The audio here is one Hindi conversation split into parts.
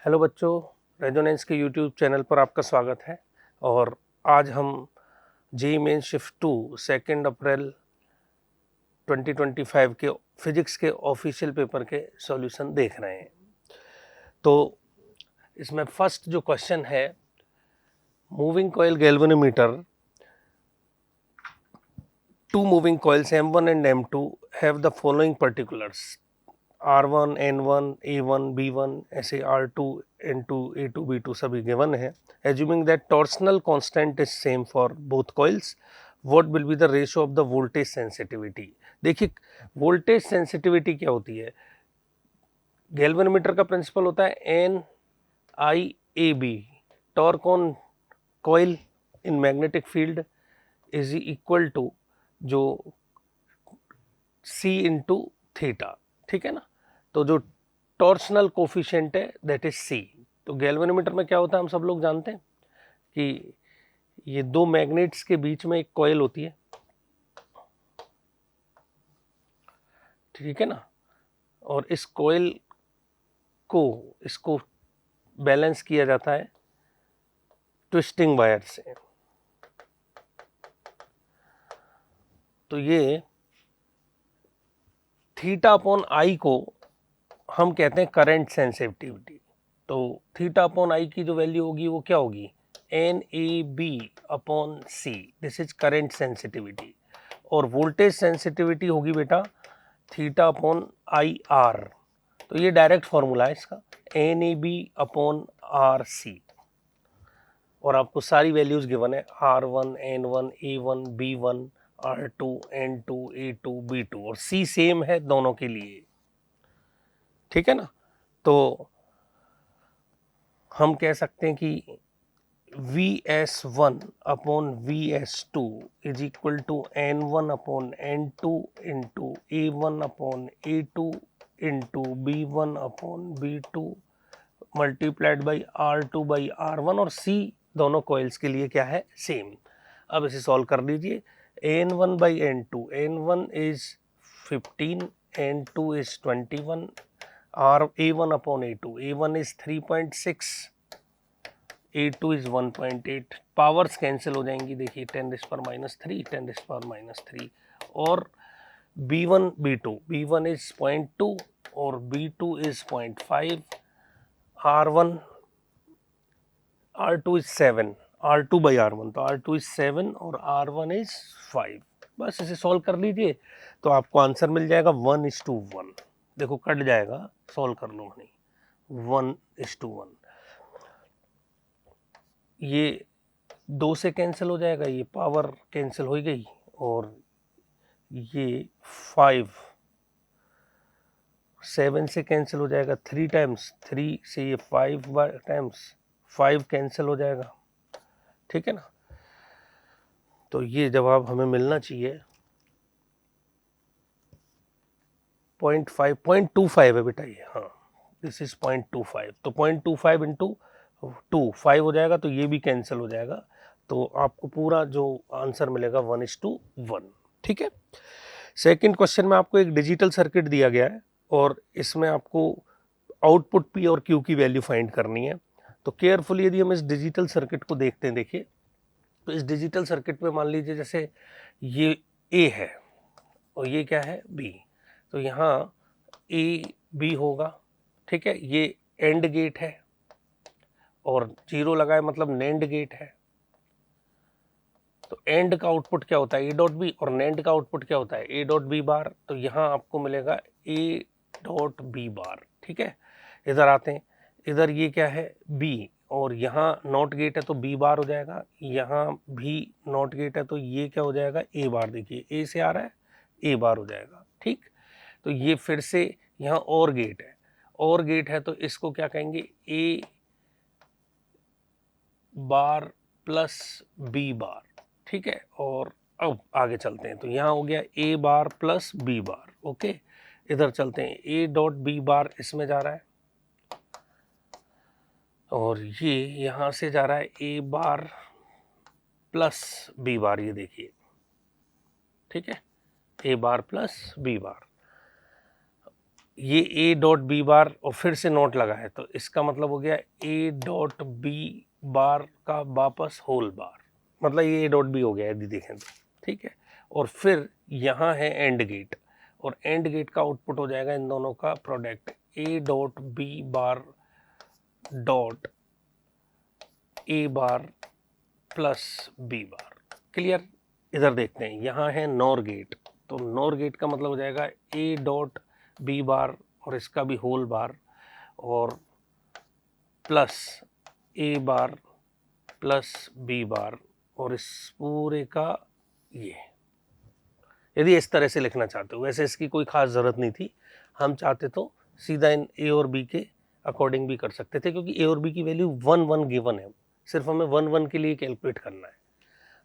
हेलो बच्चों, रेजोनेंस के यूट्यूब चैनल पर आपका स्वागत है। और आज हम जेईई मेंस शिफ्ट 2 2 अप्रैल 2025 के फिजिक्स के ऑफिशियल पेपर के सॉल्यूशन देख रहे हैं। तो इसमें फर्स्ट जो क्वेश्चन है, moving coil galvanometer, two moving coils M1 and M2 have the following particulars: R1, N1, A1, B1, ऐसे R2, N2, A2, B2 सभी गिवन है। Assuming that torsional constant is same for both coils, what will be the ratio of the voltage sensitivity? देखिए, वोल्टेज सेंसिटिविटी क्या होती है? गैल्वेनोमीटर का प्रिंसिपल होता है NIAB, torque on coil in magnetic field is equal to जो C इंटू थीटा, ठीक है ना। तो जो टॉर्शनल कोफिशिएंट है दैट इज C। तो गैल्वेनोमीटर में क्या होता है, हम सब लोग जानते हैं कि ये दो मैग्नेट्स के बीच में एक कॉइल होती है, ठीक है ना। और इस कॉइल इसको बैलेंस किया जाता है ट्विस्टिंग वायर से। तो ये थीटा अपॉन आई को हम कहते हैं करंट सेंसिटिविटी। तो थीटा अपॉन आई की जो वैल्यू होगी वो क्या होगी? NAB upon C, this is current sensitivity. और वोल्टेज सेंसिटिविटी होगी बेटा थीटा अपॉन IR। तो ये डायरेक्ट फॉर्मूला है इसका, NAB अपॉन RC। और आपको सारी वैल्यूज गिवन है, R1, N1, A1, B1, R2, N2, A2, B2 और C सेम है दोनों के लिए, ठीक है ना। तो हम कह सकते हैं कि VS1 upon VS2 is equal to N1 upon N2 into A1 upon A2 into B1 upon B2 multiplied by R2 by R1। और C दोनों कॉइल्स के लिए क्या है? सेम। अब इसे सॉल्व कर लीजिए। N1 by N2, N1 is 15, N2 is 21, A1 upon A2, A1 is 3.6, A2 is 1.8। Powers cancel हो जाएंगी, देखिए 10⁻³ 10⁻³ और B1 B1 इज 0.2 और B2 is 0.5, R2 is 7, R2 by R1, तो R2 इज 7 और R1 इज 5। बस इसे सॉल्व कर लीजिए तो आपको आंसर मिल जाएगा 1:1। देखो कट जाएगा, सॉल्व कर लो, नहीं 1:1। ये 2 से कैंसिल हो जाएगा, ये पावर कैंसिल हो गई और ये 5 7 से कैंसिल हो जाएगा 3 टाइम्स, 3 से ये 5 टाइम्स 5 कैंसिल हो जाएगा, ठीक है ना। तो ये जवाब हमें मिलना चाहिए 0.25 है बेटा ये, हाँ दिस इज 0.25। तो 0.25 इंटू 2 5 हो जाएगा, तो ये भी कैंसिल हो जाएगा। तो आपको पूरा जो आंसर मिलेगा 1:1, ठीक है। सेकंड क्वेश्चन में आपको एक डिजिटल सर्किट दिया गया है और इसमें आपको आउटपुट P और Q की वैल्यू फाइंड करनी है। तो केयरफुली यदि हम इस डिजिटल सर्किट को देखते हैं, देखिए तो इस डिजिटल सर्किट में मान लीजिए जैसे ये A है और ये क्या है? B। तो यहाँ AB होगा, ठीक है। ये एंड गेट है और 0 लगाए मतलब नेंड गेट है। तो एंड का आउटपुट क्या होता है? A डॉट बी, और नेंड का आउटपुट क्या होता है? A dot B bar. तो यहाँ आपको मिलेगा A डॉट बी बार, ठीक है। इधर आते हैं, इधर ये क्या है? B, और यहाँ नॉट गेट है तो B बार हो जाएगा, यहाँ भी नॉट गेट है तो ये क्या हो जाएगा? A बार। देखिए A से आ रहा है, A बार हो जाएगा, ठीक। तो ये फिर से यहाँ और गेट है, और गेट है तो इसको क्या कहेंगे? A बार प्लस B बार, ठीक है। और अब आगे चलते हैं, तो यहाँ हो गया A bar plus B bar, okay. इधर चलते हैं, A डॉट B बार इसमें जा रहा है और ये यहाँ से जा रहा है A बार प्लस B बार, ये देखिए, ठीक है, A बार प्लस B बार। ये ए डॉट बी बार और फिर से नोट लगा है, तो इसका मतलब हो गया ए डॉट बी बार का वापस होल बार, मतलब ये ए डॉट बी हो गया यदि देखें तो, ठीक है। और फिर यहाँ है एंड गेट, और एंड गेट का आउटपुट हो जाएगा इन दोनों का product, A dot B bar dot A bar plus B bar. Clear? इधर देखते हैं, यहाँ है नॉर गेट, तो नॉर गेट का मतलब हो जाएगा ए डॉट बी बार और इसका भी होल बार और प्लस ए बार प्लस बी बार और इस पूरे का ये। यदि इस तरह से लिखना चाहते हो, वैसे इसकी कोई खास ज़रूरत नहीं थी, हम चाहते तो सीधा इन ए और बी के अकॉर्डिंग भी कर सकते थे, क्योंकि ए और बी की वैल्यू 1 1 गिवन है, सिर्फ हमें 1 1 के लिए कैलकुलेट करना है।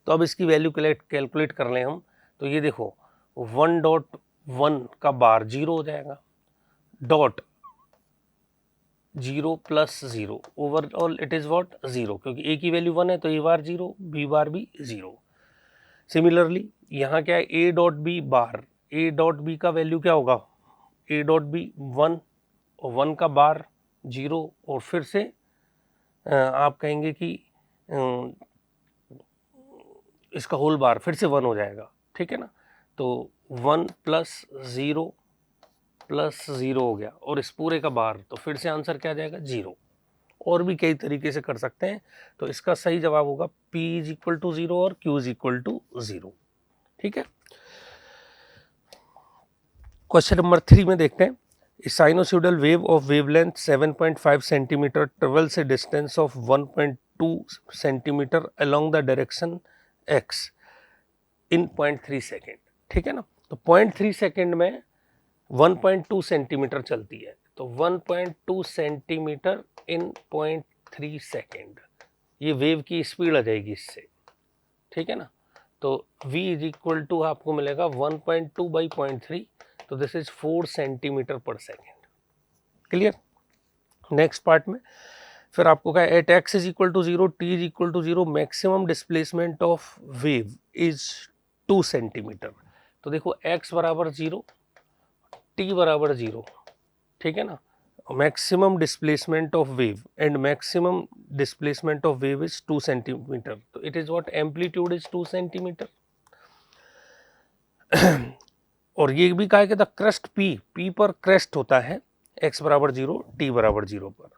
तो अब इसकी वैल्यू कैलकुलेट कर लें हम, तो ये देखो 1.1 का बार 0 हो जाएगा, dot 0 plus 0 overall it is what 0, क्योंकि ए की वैल्यू 1 है तो ए बार 0, बी बार भी 0। सिमिलरली यहाँ क्या है, A dot B bar, A dot B का वैल्यू क्या होगा, ए डॉट बी 1 और 1 का बार 0 और फिर से आप कहेंगे कि इसका होल बार फिर से 1 हो जाएगा, ठीक है ना। तो 1 प्लस 0 प्लस 0 हो गया और इस पूरे का बार, तो फिर से आंसर क्या आ जाएगा 0। और भी कई तरीके से कर सकते हैं, तो इसका सही जवाब होगा P इज इक्वल टू 0 और Q इज इक्वल टू 0, ठीक है। क्वेश्चन नंबर 3 में देखते हैं, sinusoidal wave of wavelength 7.5 centimetre travels A distance of 1.2 centimetre along the direction x in 0.3 second, ठीक है ना। तो 0.3 सेकेंड में 1.2 सेंटीमीटर चलती है, तो 1.2 सेंटीमीटर इन 0.3 सेकेंड, ये वेव की स्पीड आ जाएगी इससे, ठीक है ना। तो v इज इक्वल टू आपको मिलेगा 1.2 बाई 0.3, तो this is 4 centimetre per second. Clear? Next part में फिर आपको क्या, at x is equal to 0, t is equal to 0, maximum displacement of wave is 2 centimetre. तो देखो x बराबर 0, t बराबर 0, ठीक है ना। Maximum displacement of wave and maximum displacement of wave is 2 centimetre, तो it is what, amplitude is 2 centimeter. और ये भी कहा है कि द क्रस्ट p पर क्रेस्ट होता है x बराबर 0, t बराबर 0 पर।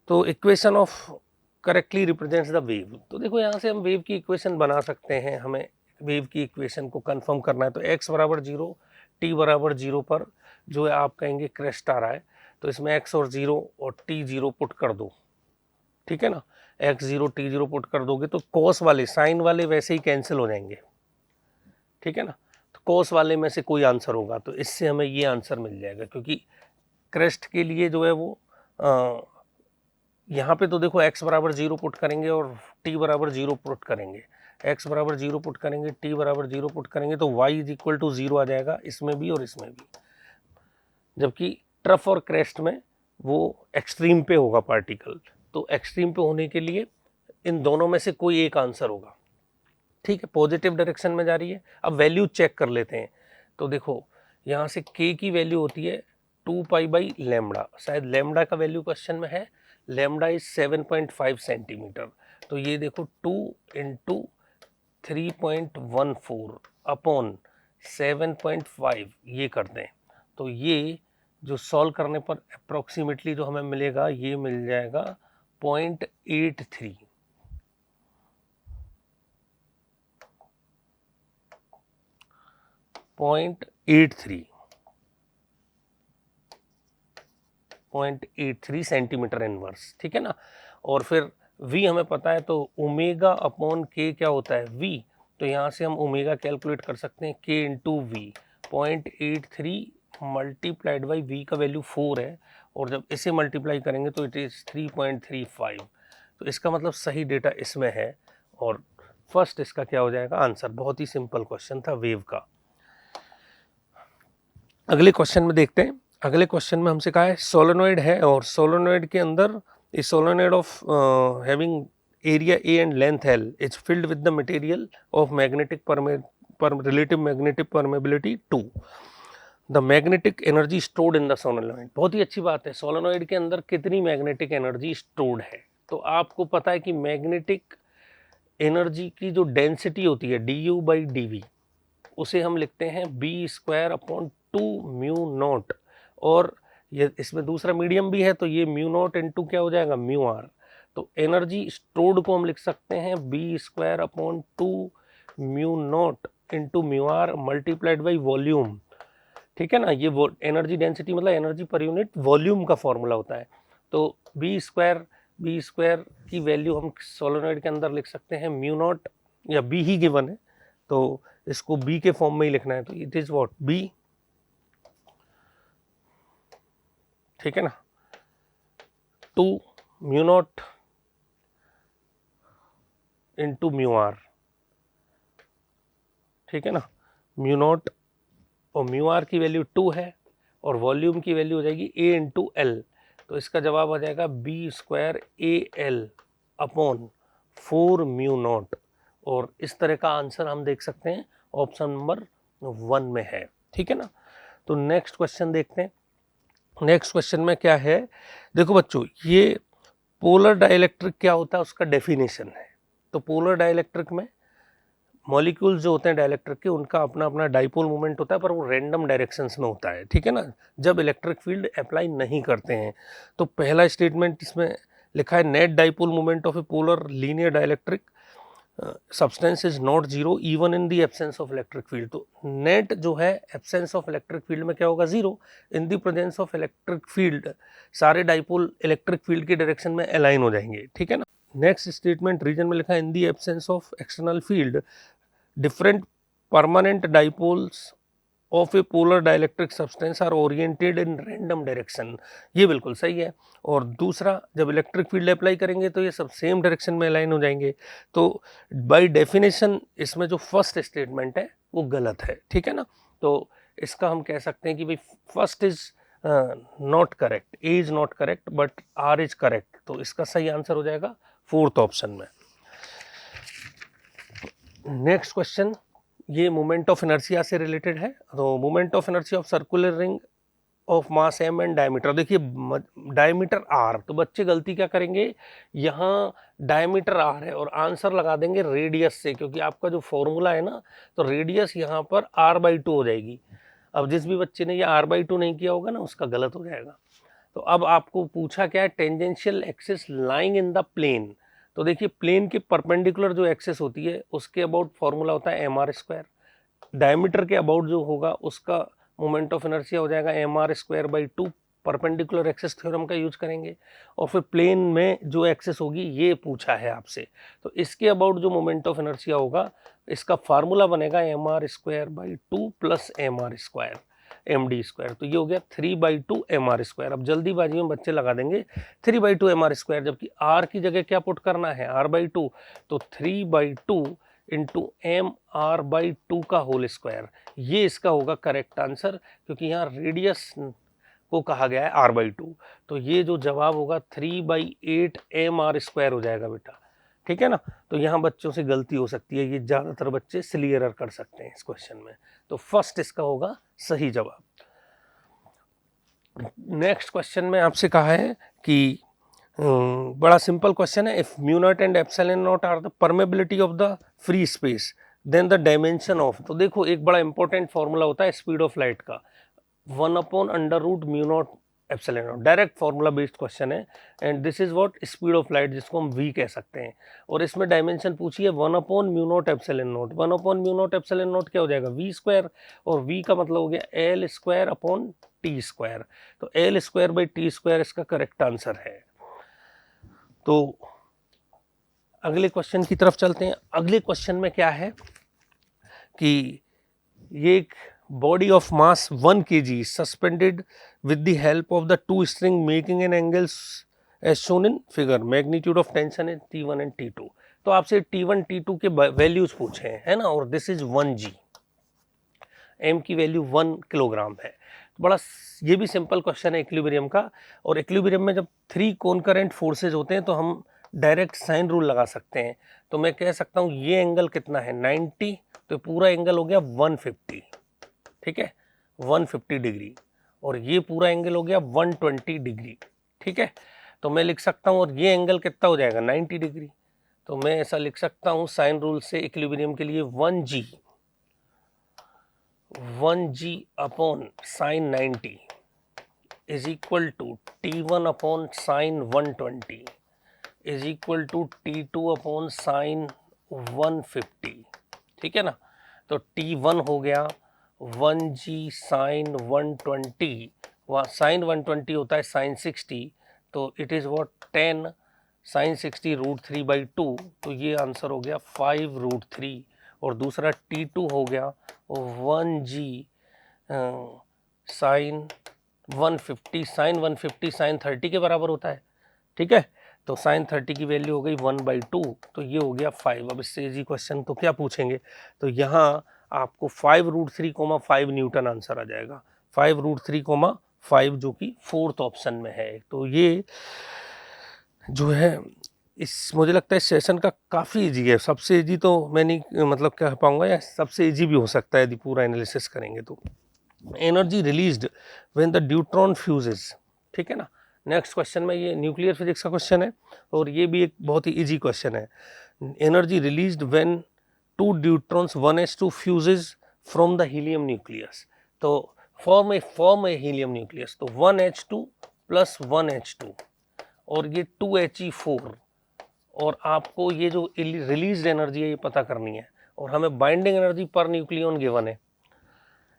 तो equation of correctly represents the wave, तो देखो यहाँ से हम वेव की इक्वेशन बना सकते हैं, हमें वेव की इक्वेशन को कंफर्म करना है। तो x बराबर 0, t बराबर 0 पर जो है आप कहेंगे क्रेस्ट आ रहा है, तो इसमें x और 0 और t 0 पुट कर दो, ठीक है ना। x 0 t 0 पुट कर दोगे तो कॉस वाले साइन वाले वैसे ही कैंसिल हो जाएंगे, ठीक है ना। तो कॉस वाले में से कोई आंसर होगा, तो इससे हमें ये आंसर मिल जाएगा, क्योंकि क्रेस्ट के लिए जो है वो यहाँ पे तो देखो x बराबर 0 पुट करेंगे और t बराबर 0 पुट करेंगे, x बराबर 0 पुट करेंगे, t बराबर 0 पुट करेंगे, तो y इज इक्वल टू 0 आ जाएगा इसमें भी और इसमें भी। जबकि ट्रफ और क्रेस्ट में वो एक्सट्रीम पे होगा पार्टिकल, तो एक्सट्रीम पे होने के लिए इन दोनों में से कोई एक आंसर होगा, ठीक है। पॉजिटिव डायरेक्शन में जा रही है। अब वैल्यू चेक कर लेते हैं, तो देखो यहाँ से k की वैल्यू होती है 2 पाई बाई लैम्बडा, शायद लैम्बडा का वैल्यू क्वेश्चन में है, लैम्बडा इज 7.5 सेंटीमीटर, तो ये देखो 2 इंटू 3.14 अपॉन 7.5 ये करते हैं, तो ये जो सॉल्व करने पर अप्रोक्सीमेटली जो हमें मिलेगा ये मिल जाएगा 0.83, पॉइंट 83 सेंटीमीटर इनवर्स, ठीक है ना। और फिर v हमें पता है, तो ओमेगा अपॉन k क्या होता है v, तो यहाँ से हम ओमेगा कैलकुलेट कर सकते हैं k into V, 0.83 multiplied by v का वैल्यू 4 है, और जब इसे मल्टीप्लाई करेंगे तो इट इज़ 3.35, तो इसका मतलब सही डेटा इसमें है, और फर्स्ट इसका क्या हो जाएगा आंसर। बहुत ही सिंपल क्वेश्चन था वेव का। अगले क्वेश्चन में देखते हैं। अगले क्वेश्चन में हमसे कहा है सोलेनॉइड है, और सोलेनॉइड के अंदर ए solenoid of having area A and length L is filled with the material of magnetic relative magnetic permeability 2। The magnetic energy stored in the solenoid. बहुत ही अच्छी बात है, सोलेनोइड के अंदर कितनी मैग्नेटिक एनर्जी स्टोर्ड है। तो आपको पता है कि मैग्नेटिक एनर्जी की जो डेंसिटी होती है du/dv, उसे हम लिखते हैं b²/2 μ0, और ये इसमें दूसरा मीडियम भी है तो ये μ0 इंटू क्या हो जाएगा μr। तो एनर्जी स्टोर्ड को हम लिख सकते हैं b²/2 μ0 into μr multiplied by volume. ठीक है ना, ये वो एनर्जी डेंसिटी मतलब एनर्जी पर यूनिट वॉल्यूम का फॉर्मूला होता है। तो बी स्क्वायर की वैल्यू हम सोलेनोइड के अंदर लिख सकते हैं μ0, या बी ही गिवन है तो इसको बी के फॉर्म में ही लिखना है, तो इट इज व्हाट बी। ठीक है ना, 2 μ0 इंटू μr। ठीक है ना, μ0 और μr की वैल्यू 2 है और वॉल्यूम की वैल्यू हो जाएगी a इंटू एल। तो इसका जवाब आ जाएगा b²AL/4 μ0, और इस तरह का आंसर हम देख सकते हैं ऑप्शन नंबर 1 में है। ठीक है ना, तो नेक्स्ट क्वेश्चन देखते हैं। नेक्स्ट क्वेश्चन में क्या है, देखो बच्चों, ये पोलर डाइलेक्ट्रिक क्या होता है उसका डेफिनेशन है। तो पोलर डाइलेक्ट्रिक में मॉलिक्यूल्स जो होते हैं डाइलेक्ट्रिक के, उनका अपना अपना डाइपोल मोमेंट होता है, पर वो रैंडम डायरेक्शंस में होता है। ठीक है ना, जब इलेक्ट्रिक फील्ड अप्लाई नहीं करते हैं। तो पहला स्टेटमेंट इसमें लिखा है net dipole moment of A polar linear dielectric substance is not zero even in the absence of electric field. तो नेट जो है एब्सेंस ऑफ इलेक्ट्रिक फील्ड में क्या होगा, zero. In the presence of electric field सारे डाइपोल इलेक्ट्रिक फील्ड की डायरेक्शन में अलाइन हो जाएंगे। ठीक है ना, नेक्स्ट स्टेटमेंट रीजन में लिखा है in the absence of external field different permanent dipoles of a polar dielectric substance are oriented in random direction। ये बिल्कुल सही है। और दूसरा, जब इलेक्ट्रिक फील्ड अप्लाई करेंगे तो ये सब सेम डायरेक्शन में अलाइन हो जाएंगे। तो बाय डेफिनेशन इसमें जो फर्स्ट स्टेटमेंट है वो गलत है। ठीक है ना, तो इसका हम कह सकते हैं कि भाई first is not correct, A is not correct but R is correct. तो इसका सही आंसर हो जाएगा फोर्थ ऑप्शन में। नेक्स्ट क्वेश्चन, ये मोमेंट ऑफ इनर्शिया से रिलेटेड है। तो moment of inertia of circular ring of mass m and diameter. देखिए डायमीटर r, तो बच्चे गलती क्या करेंगे, यहाँ डायमीटर r है और आंसर लगा देंगे रेडियस से, क्योंकि आपका जो फॉर्मूला है ना, तो रेडियस यहाँ पर r/2 हो जाएगी। अब जिस भी बच्चे ने ये r/2 नहीं किया होगा ना, उसका गलत हो जाएगा। तो अब आपको पूछा क्या है, tangential axis lying in the plane. तो देखिए प्लेन के परपेंडिकुलर जो एक्सिस होती है उसके अबाउट फॉर्मूला होता है mr²। डायमीटर के अबाउट जो होगा उसका मोमेंट ऑफ इनर्शिया हो जाएगा mr²/2, परपेंडिकुलर एक्सिस थ्योरम का यूज करेंगे। और फिर प्लेन में जो एक्सिस होगी ये पूछा है आपसे, तो इसके अबाउट जो मोमेंट ऑफ इनर्शिया होगा इसका फार्मूला बनेगा mr²/2 प्लस mr², md²। तो ये हो गया 3/2 mr²। अब जल्दीबाजी में बच्चे लगा देंगे 3/2 mr², जबकि r की जगह क्या पुट करना है, r/2। तो 3/2 इंटू mr/2 का होल स्क्वायर, ये इसका होगा करेक्ट आंसर, क्योंकि यहाँ रेडियस को कहा गया है r/2। तो ये जो जवाब होगा 3/8 mr² हो जाएगा बेटा। ठीक है ना, तो यहाँ बच्चों से गलती हो सकती है, ये ज़्यादातर बच्चे सिली एरर कर सकते हैं इस क्वेश्चन में। तो फर्स्ट इसका होगा सही जवाब। नेक्स्ट क्वेश्चन में आपसे कहा है कि बड़ा सिंपल क्वेश्चन है, if μ0 and ε0 are the permeability of the free space then the dimension of. तो देखो एक बड़ा इंपॉर्टेंट फॉर्मूला होता है स्पीड ऑफ लाइट का, 1/√μ0 ε0, डायरेक्ट फॉर्मूला बेस्ड क्वेश्चन है। And this is what speed of light, जिसको हम v कह सकते हैं। और इसमें डायमेंशन पूछी है 1/μ0 ε0। 1/μ0 ε0 क्या हो जाएगा, v², और v का मतलब हो गया L²/t²। तो L²/t² इसका करेक्ट आंसर है। तो अगले क्वेश्चन की तरफ चलते हैं। अगले क्वेश्चन में क्या है कि ये एक body of mass 1 kg suspended with the help of the 2 string making an angles as shown in figure, magnitude of tension है T1 एंड T2। तो आपसे T1 T2 के वैल्यूज पूछे हैं, है ना, और दिस इज 1g, m की वैल्यू 1 किलोग्राम है। तो बड़ा ये भी सिंपल क्वेश्चन है इक्विलिब्रियम का। और इक्विलिब्रियम में जब 3 कॉनकरेंट फोर्सेज होते हैं तो हम डायरेक्ट साइन रूल लगा सकते हैं। तो मैं कह सकता हूँ ये एंगल कितना है 90, तो पूरा एंगल हो गया 150। ठीक है, 150 डिग्री, और ये पूरा एंगल हो गया 120 डिग्री। ठीक है, तो मैं लिख सकता हूँ, और ये एंगल कितना हो जाएगा 90 डिग्री। तो मैं ऐसा लिख सकता हूँ साइन रूल से इक्विलिब्रियम के लिए 1g upon sine 90 is equal to T1 upon sine 120 is equal to T2 upon sine 150। ठीक है ना, तो T1 हो गया 1g साइन 120, वहाँ साइन 120 होता है साइन 60, तो इट इज़ वॉट 10 साइन 60 √3/2, तो ये आंसर हो गया 5√3। और दूसरा T2 हो गया 1g साइन 150, साइन 150 साइन 30 के बराबर होता है। ठीक है, तो साइन 30 की वैल्यू हो गई 1/2, तो ये हो गया 5। अब इससे इजी क्वेश्चन तो क्या पूछेंगे, तो यहाँ आपको 5√3, 5 न्यूटन आंसर आ जाएगा। 5√3, 5 जो कि 4th ऑप्शन में है। तो ये जो है इस मुझे लगता है इस सेशन का काफ़ी इजी है। सबसे इजी तो मैं नहीं मतलब कह पाऊंगा, या सबसे इजी भी हो सकता है यदि पूरा एनालिसिस करेंगे तो। Energy released when the deuteron fuses. ठीक है ना, नेक्स्ट क्वेश्चन में ये न्यूक्लियर फिजिक्स का क्वेश्चन है, और ये भी एक बहुत ही इजी क्वेश्चन है। Energy released when 2 ड्यूट्रॉन्स 1s2 fuses from the helium nucleus. तो फॉर्म ए हीलियम न्यूक्लियस, तो 1h2 प्लस 1h2 और ये 2He4, और आपको ये जो रिलीज्ड एनर्जी है ये पता करनी है, और हमें binding energy per nucleon given है।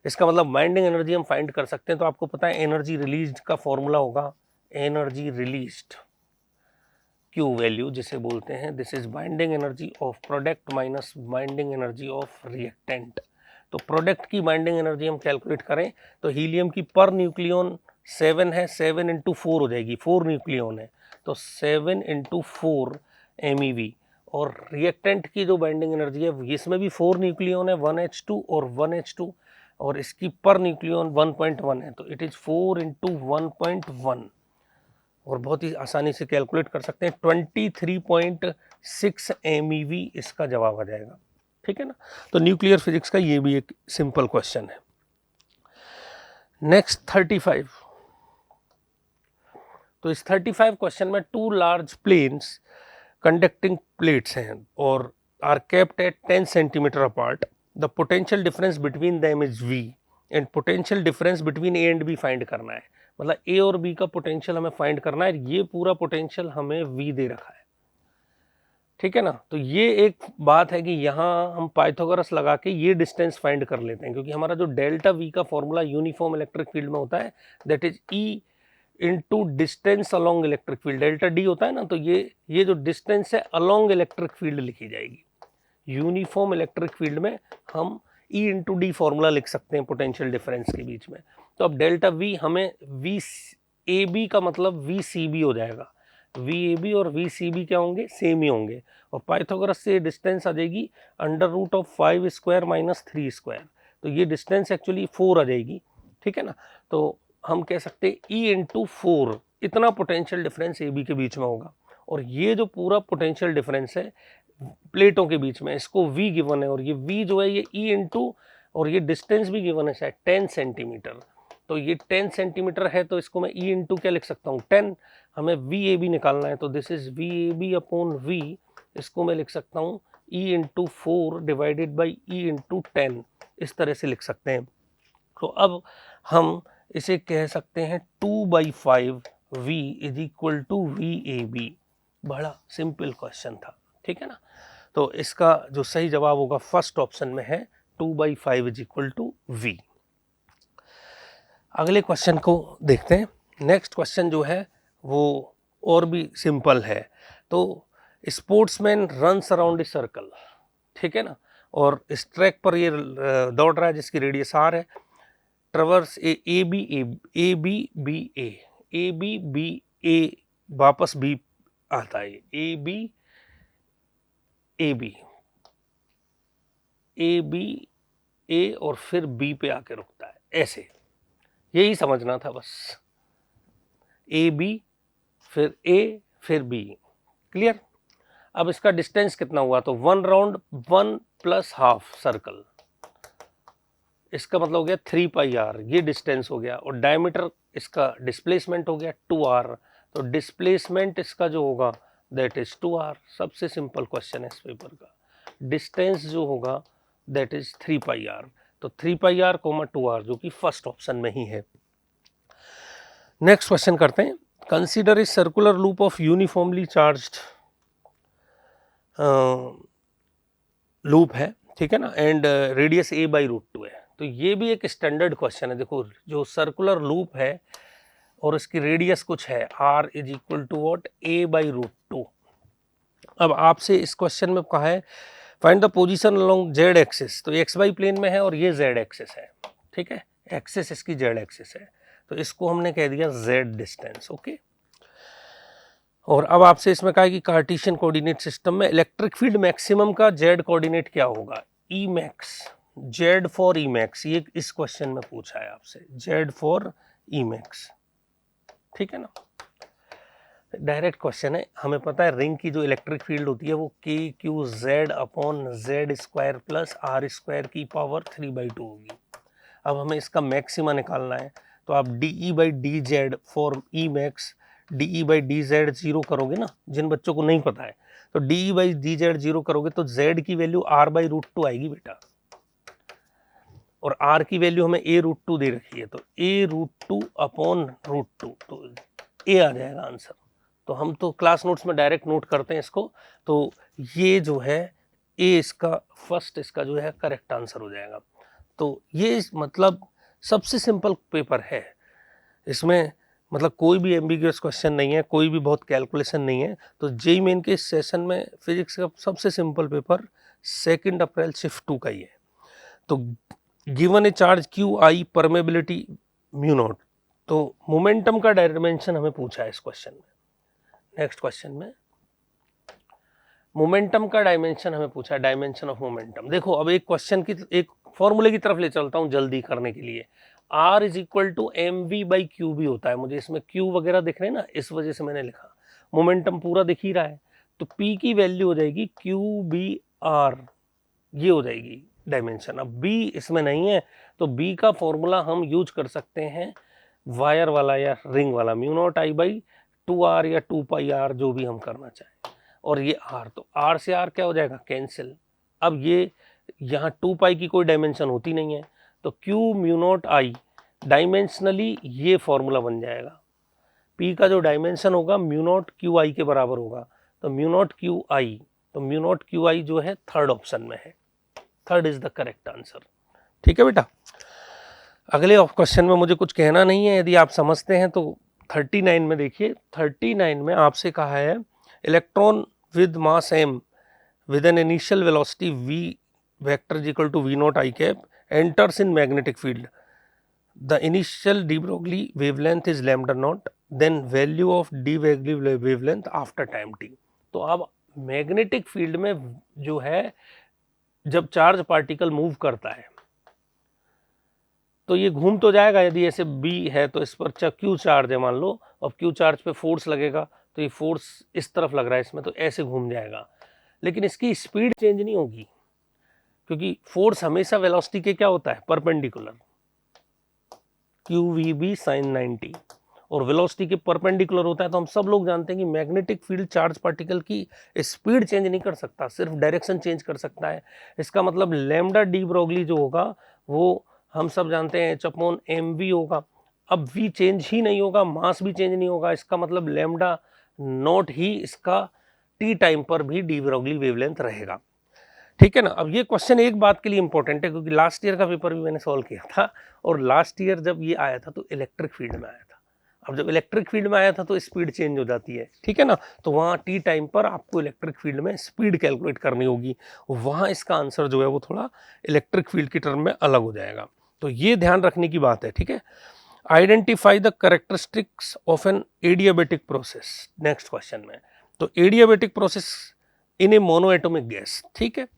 इसका मतलब बाइंडिंग एनर्जी हम फाइंड कर सकते हैं। तो आपको पता है एनर्जी रिलीज्ड का फॉर्मूला होगा एनर्जी रिलीज्ड Q वैल्यू जिसे बोलते हैं, this is binding energy of product minus binding energy of reactant. तो प्रोडक्ट की बाइंडिंग एनर्जी हम कैलकुलेट करें तो हीलियम की पर न्यूक्लियन 7 है, 7 × 4 हो जाएगी, 4 न्यूक्लियन है, तो 7 × 4 MeV। और रिएक्टेंट की जो बाइंडिंग एनर्जी है इसमें भी 4 न्यूक्लियन है, 1H2 और 1H2, और इसकी पर न्यूक्लियन 1.1 है, तो इट इज 4 × 1.1, और बहुत ही आसानी से कैलकुलेट कर सकते हैं 23.6 MeV इसका जवाब आ जाएगा। ठीक है ना, तो न्यूक्लियर फिजिक्स का ये भी एक सिंपल क्वेश्चन है। नेक्स्ट 35। तो इस 35 क्वेश्चन में 2 लार्ज प्लेन्स कंडक्टिंग प्लेट्स हैं और are kept at 10 centimetre apart. The potential difference between them is V and potential difference between A and B find करना है। मतलब A और B का पोटेंशियल हमें फाइंड करना है, ये पूरा पोटेंशियल हमें V दे रखा है। ठीक है ना, तो ये एक बात है कि यहाँ हम पाइथागोरस लगा के ये डिस्टेंस फाइंड कर लेते हैं, क्योंकि हमारा जो डेल्टा V का फॉर्मूला यूनिफॉर्म इलेक्ट्रिक फील्ड में होता है, that is E into distance along electric field. Delta D होता है ना, तो ये जो डिस्टेंस है अलोंग इलेक्ट्रिक फील्ड लिखी जाएगी। यूनिफॉर्म इलेक्ट्रिक फील्ड में हम E इंटू डी फॉर्मूला लिख सकते हैं पोटेंशियल डिफरेंस के बीच में। तो अब डेल्टा V हमें VAB का मतलब VCB हो जाएगा। VAB और VCB क्या होंगे, सेम ही होंगे, और पाइथागोरस से डिस्टेंस आ जाएगी √5² - 3², तो ये डिस्टेंस एक्चुअली 4 आ जाएगी। ठीक है ना, तो हम कह सकते हैं E इंटू 4 इतना पोटेंशियल डिफरेंस AB के बीच में होगा, और ये जो पूरा पोटेंशियल डिफरेंस है प्लेटों के बीच में इसको V गिवन है, और ये V जो है ये E इंटू, और ये डिस्टेंस भी गिवन है शायद 10 सेंटीमीटर। तो ये 10 सेंटीमीटर है, तो इसको मैं E इंटू क्या लिख सकता हूँ 10। हमें VAB निकालना है, तो this is VAB upon V, इसको मैं लिख सकता हूँ E into 4 divided by E into 10, इस तरह से लिख सकते हैं। तो अब हम इसे कह सकते हैं 2/5 V is equal to VAB। बड़ा सिंपल क्वेश्चन था। ठीक है ना, तो इसका जो सही जवाब होगा फर्स्ट ऑप्शन में है 2/5 इज इक्वल टू V। अगले क्वेश्चन को देखते हैं। नेक्स्ट क्वेश्चन जो है वो और भी सिंपल है। तो sportsman runs around a circle, ठीक है ना, और इस ट्रैक पर ये दौड़ रहा है जिसकी रेडियस R है। ट्रवर्स ए बी बी ए वापस B आता है, ए बी ए और फिर B पे आके रुकता है, ऐसे यही समझना था बस। ए बी फिर A फिर B, क्लियर। अब इसका डिस्टेंस कितना हुआ, तो 1 राउंड 1 + ½ सर्कल, इसका मतलब हो गया 3 पाई आर, ये डिस्टेंस हो गया, और डायमीटर इसका डिस्प्लेसमेंट हो गया 2r, तो डिस्प्लेसमेंट इसका जो होगा दैट इज 2r। सबसे सिंपल क्वेश्चन है इस पेपर का। डिस्टेंस जो होगा दैट इज 3 पाई आर, तो 3 पाई आर कोमा 2r जो कि फर्स्ट ऑप्शन में ही है। नेक्स्ट क्वेश्चन करते हैं। Consider a circular loop of uniformly charged loop है, ठीक है ना, एंड रेडियस a/√2 है। तो ये भी एक स्टैंडर्ड क्वेश्चन है। देखो जो सर्कुलर लूप है और इसकी रेडियस कुछ है r is equal to what a/√2। अब आपसे इस क्वेश्चन में कहा है find the position along z axis, तो x y प्लेन में है और ये z एक्सिस है, ठीक है, एक्सिस इसकी z एक्सिस है, तो इसको हमने कह दिया z डिस्टेंस, ओके। और अब आपसे इसमें कहा है कि कार्टेशियन कोऑर्डिनेट सिस्टम में इलेक्ट्रिक फील्ड मैक्सिमम का z कोऑर्डिनेट क्या होगा, E max, z for E max, ये इस क्वेश्चन में पूछा है आपसे, z फॉर ई मैक्स, ठीक है ना। डायरेक्ट क्वेश्चन है, हमें पता है रिंग की जो इलेक्ट्रिक फील्ड होती है वो KQ/Z/z² प्लस r² की पावर 3/2 होगी। अब हमें इसका मैक्सिमा निकालना है, तो आप DE/dz for E max, DE/dz zero करोगे ना, जिन बच्चों को नहीं पता है, तो DE/dz जीरो करोगे तो z की वैल्यू r/√2 आएगी बेटा, और r की वैल्यू हमें a√2 दे रखी है, तो a√2/√2, तो a आ जाएगा आंसर। तो हम तो क्लास नोट्स में डायरेक्ट नोट करते हैं इसको, तो ये जो है ए इसका फर्स्ट, इसका जो है करेक्ट आंसर हो जाएगा। तो ये मतलब सबसे सिंपल पेपर है, इसमें मतलब कोई भी एम्बिगुअस क्वेश्चन नहीं है, कोई भी बहुत कैलकुलेशन नहीं है। तो जेईई मेन के इस सेशन में फिजिक्स का सबसे सिंपल पेपर 2 अप्रैल शिफ्ट 2 का ही है। तो given a charge QI permeability μ0, तो मोमेंटम का डायमेंशन हमें पूछा है इस क्वेश्चन में। नेक्स्ट क्वेश्चन में मोमेंटम का डायमेंशन हमें पूछा है, डायमेंशन ऑफ मोमेंटम। देखो अब एक क्वेश्चन की एक फॉर्मूले की तरफ ले चलता हूं जल्दी करने के लिए। R is equal to mv/qb होता है, मुझे इसमें q वगैरह दिख रहे हैं ना, इस वजह से मैंने लिखा। मोमेंटम पूरा दिख ही रहा है, तो p की वैल्यू हो जाएगी qbr, ये हो जाएगी डायमेंशन। अब b इसमें नहीं है, तो b का फॉर्मूला हम यूज कर सकते हैं वायर वाला या रिंग वाला, μ0I/2r या 2 पाई r, जो भी हम करना चाहें। और ये r, तो r से r क्या हो जाएगा, कैंसिल। अब ये यहाँ 2 पाई की कोई डायमेंशन होती नहीं है, तो q μ0I डायमेंशनली ये फॉर्मूला बन जाएगा। p का जो डायमेंशन होगा μ0qi के बराबर होगा, तो μ0qi, तो μ0qi जो है थर्ड ऑप्शन में है, third is the correct answer, ठीक है बेटा। अगले क्वेश्चन में मुझे कुछ कहना नहीं है, यदि आप समझते हैं तो 39 में देखिए। 39 में आपसे कहा है electron with mass m with an initial velocity v vector is equal to v0 I cap enters in magnetic field. The initial de Broglie wavelength is lambda naught, then value of de Broglie wavelength after time t। तो अब मैग्नेटिक फील्ड में जो है जब चार्ज पार्टिकल मूव करता है तो ये घूम तो जाएगा, यदि ऐसे b है तो इस पर q चार्ज है मान लो, अब q चार्ज पे फोर्स लगेगा, तो ये फोर्स इस तरफ लग रहा है इसमें, तो ऐसे घूम जाएगा, लेकिन इसकी स्पीड चेंज नहीं होगी, क्योंकि फोर्स हमेशा वेलोसिटी के क्या होता है, परपेंडिकुलर, QVB sin 90, और वेलोसिटी के परपेंडिकुलर होता है। तो हम सब लोग जानते हैं कि मैग्नेटिक फील्ड चार्ज पार्टिकल की स्पीड चेंज नहीं कर सकता, सिर्फ डायरेक्शन चेंज कर सकता है। इसका मतलब लैम्डा डी ब्रोगली जो होगा वो हम सब जानते हैं h/mv होगा। अब v चेंज ही नहीं होगा, मास भी चेंज नहीं होगा, इसका मतलब लैम्डा नॉट ही इसका टी टाइम पर भी डी ब्रोगली वेवलेंथ रहेगा, ठीक है ना। अब ये क्वेश्चन एक बात के लिए इंपॉर्टेंट है, क्योंकि लास्ट ईयर का पेपर भी मैंने सॉल्व किया था, और लास्ट ईयर जब ये आया था तो इलेक्ट्रिक फील्ड में आया था। अब जब इलेक्ट्रिक फील्ड में आया था तो स्पीड चेंज हो जाती है, ठीक है ना, तो वहाँ टी टाइम पर आपको इलेक्ट्रिक फील्ड में स्पीड कैलकुलेट करनी होगी, वहाँ इसका आंसर जो है वो थोड़ा इलेक्ट्रिक फील्ड की टर्म में अलग हो जाएगा, तो ये ध्यान रखने की बात है, ठीक है। Identify the characteristics of an adiabatic process, next question में। तो adiabatic process in a monoatomic gas, ठीक है,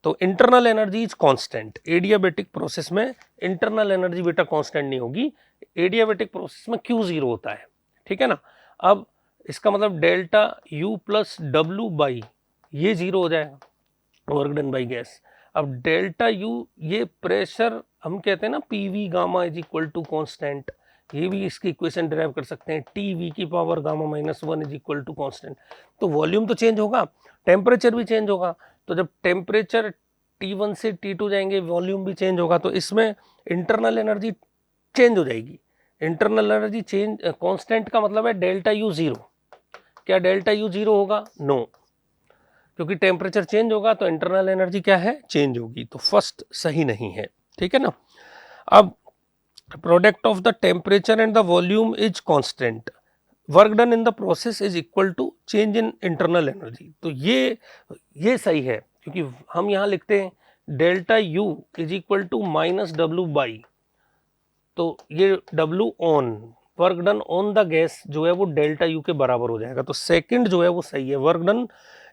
तो internal energy is constant. Adiabatic process में इंटरनल एनर्जी बेटा कांस्टेंट नहीं होगी, एडियाबेटिक प्रोसेस में Q0 होता है, ठीक है ना। अब इसका मतलब delta U plus W by ये जीरो हो जाएगा, वर्क डन बाई गैस। अब डेल्टा यू ये प्रेशर हम कहते हैं ना P V gamma is equal to constant, ये भी इसकी इक्वेशन डिराइव कर सकते हैं, टी वी की power gamma minus one is equal to constant. तो वॉल्यूम तो चेंज होगा, टेम्परेचर भी चेंज होगा, तो जब टेम्परेचर T1 से T2 जाएंगे वॉल्यूम भी चेंज होगा, तो इसमें इंटरनल एनर्जी चेंज हो जाएगी। इंटरनल एनर्जी चेंज कांस्टेंट का मतलब है डेल्टा यू जीरो। क्या डेल्टा यू जीरो होगा? नो, क्योंकि टेम्परेचर चेंज होगा तो इंटरनल एनर्जी क्या है? चेंज होगी। तो फर्स्ट सही नहीं है, ठीक है ना। अब product of the temperature and the volume is constant, work done in the process is equal to change in internal energy. तो ये सही है, क्योंकि हम यहाँ लिखते हैं delta U is equal to minus W by, तो ये W on work done on the gas जो है वो डेल्टा यू के बराबर हो जाएगा। तो सेकंड जो है वो सही है, work done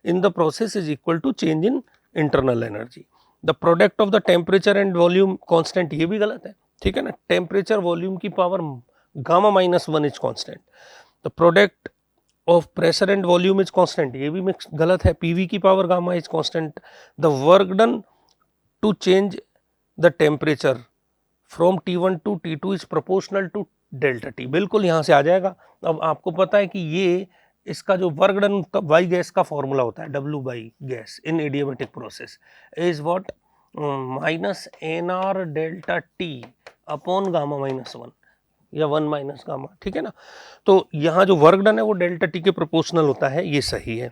in the process is equal to change in internal energy. The product of the temperature and volume constant, ये भी गलत है, ठीक है ना। टेम्परेचर वॉल्यूम की power gamma minus one is constant. The product of pressure and volume is constant, ये भी मिक्स गलत है, पीवी की power gamma is constant. The work done to change the temperature from T1 to T2 is proportional to delta T, बिल्कुल यहाँ से आ जाएगा। अब आपको पता है कि ये इसका जो वर्क डन बाई गैस का फॉर्मूला होता है, W by gas in adiabatic process is what minus n R delta T upon gamma minus one या वन माइनस गामा, ठीक है ना। तो यहाँ जो वर्क डन है वो डेल्टा टी के प्रोपोर्शनल होता है, ये सही है।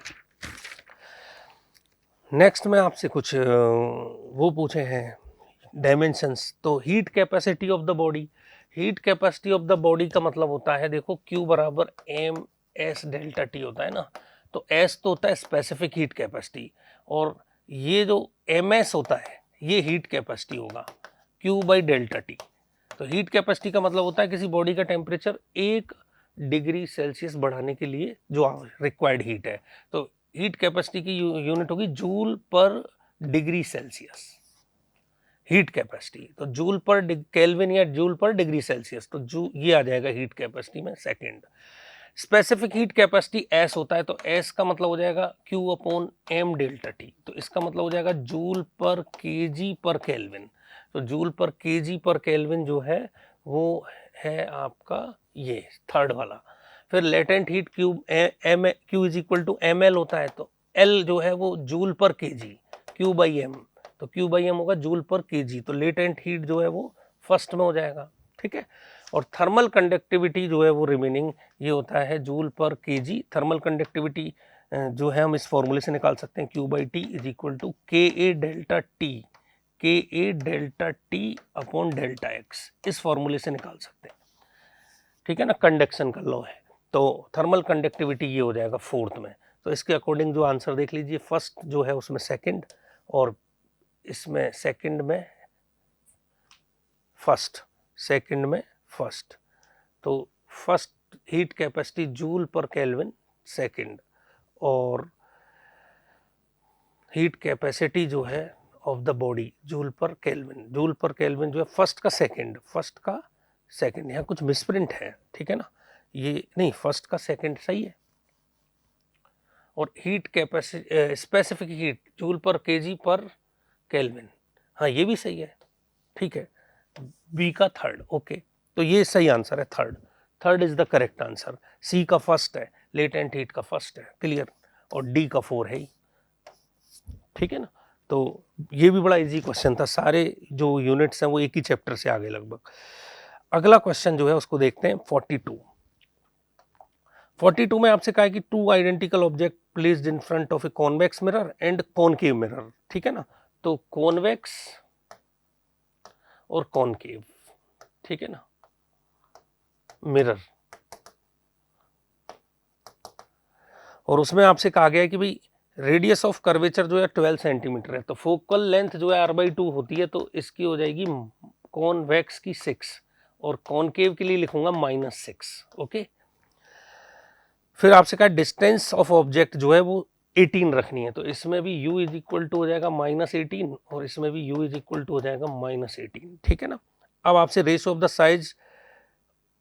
नेक्स्ट में आपसे कुछ वो पूछे हैं डायमेंशंस। तो heat capacity of the body, heat capacity of the body का मतलब होता है, देखो Q बराबर एम एस डेल्टा टी होता है ना। तो S तो होता है स्पेसिफिक हीट कैपेसिटी, और ये जो MS होता है ये हीट कैपेसिटी होगा Q बाई डेल्टा टी। तो हीट कैपेसिटी का मतलब होता है किसी बॉडी का टेम्परेचर 1 डिग्री सेल्सियस बढ़ाने के लिए जो रिक्वायर्ड हीट है। तो हीट कैपेसिटी की यूनिट होगी जूल पर डिग्री सेल्सियस, हीट कैपेसिटी। तो जूल पर केल्विन या जूल पर डिग्री सेल्सियस, तो ये आ जाएगा हीट कैपेसिटी में second. Specific heat capacity S होता है, तो S का मतलब हो जाएगा Q upon M delta T. तो इसका मतलब हो जाएगा जूल पर केजी पर केल्विन। तो जूल पर केजी पर केल्विन जो है वो है आपका ये थर्ड वाला। फिर latent heat Q is equal to ML होता है, तो L जो है वो joule per kg, Q by M, तो Q बाई एम होगा जूल पर केजी। तो लेटेंट हीट जो है वो फर्स्ट में हो जाएगा, ठीक है। और थर्मल कंडक्टिविटी जो है वो रिमेनिंग ये होता है joule per KG. Thermal conductivity जो है हम इस फॉर्मूले से निकाल सकते हैं, Q by T is equal to K A delta T upon delta X, इस फॉर्मूले से निकाल सकते हैं, ठीक है ना। कंडक्शन का लॉ है, तो थर्मल कंडक्टिविटी ये हो जाएगा फोर्थ में। तो इसके अकॉर्डिंग जो आंसर देख लीजिए, फर्स्ट जो है उसमें सेकंड और इसमें सेकंड में फर्स्ट, सेकंड में फर्स्ट। तो फर्स्ट हीट कैपेसिटी जूल पर केल्विन सेकंड, और हीट कैपेसिटी जो है ऑफ द बॉडी जूल पर केल्विन, जूल पर केल्विन जो है फर्स्ट का सेकंड, फर्स्ट का सेकंड। यहाँ कुछ मिसप्रिंट है, ठीक है ना, ये नहीं, फर्स्ट का सेकंड सही है। और heat capacity specific heat joule per KG पर केल्विन, हाँ ये भी सही है, ठीक है। बी का थर्ड, ओके। तो ये सही आंसर है, third is the correct answer. C का फर्स्ट है, लेटेंट हीट का फर्स्ट है, क्लियर। और डी का 4 है ही, ठीक है ना। तो ये भी बड़ा इजी क्वेश्चन था, सारे जो यूनिट्स हैं वो एक ही चैप्टर से आगे लगभग। अगला क्वेश्चन जो है उसको देखते हैं 42 में आपसे कहा है कि two identical object placed in front of a convex mirror and concave mirror, ठीक है ना। तो कॉन्वेक्स और कॉनकेव, ठीक है ना, मिरर, और उसमें आपसे कहा गया है कि भाई रेडियस ऑफ कर्वेचर जो है 12 सेंटीमीटर है, तो फोकल लेंथ जो है r/2 होती है, तो इसकी हो जाएगी कॉन्वेक्स की 6 और कॉनकेव के लिए लिखूंगा -6, ओके। फिर आपसे कहा डिस्टेंस ऑफ ऑब्जेक्ट जो है वो 18 रखनी है, तो इसमें भी u इज इक्वल टू हो जाएगा -18 और इसमें भी u इज इक्वल टू हो जाएगा -18, ठीक है ना। अब आपसे ratio of the size